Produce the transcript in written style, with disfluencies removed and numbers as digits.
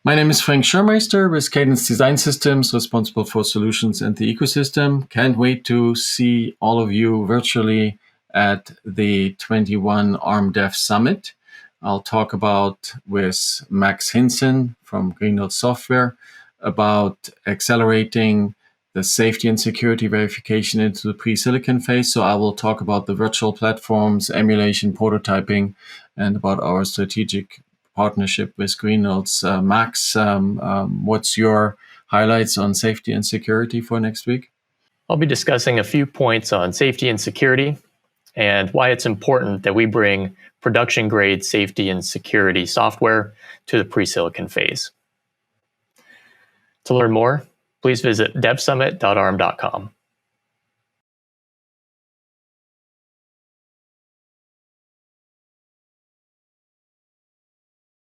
My name is Schirrmeister with Cadence Design Systems, responsible for solutions and the ecosystem. Can't wait to see all of you virtually at the 21 ARM Dev Summit. I'll talk about with Max Hinson from Greenhill Software about accelerating the safety and security verification into the pre-silicon phase. So I will talk about the virtual platforms, emulation, prototyping, and about our strategic partnership with Greenhill's. Max, what's your highlights on safety and security for next week? I'll be discussing a few points on safety and security and why it's important that we bring production-grade safety and security software to the pre-silicon phase. To learn more, please visit devsummit.arm.com.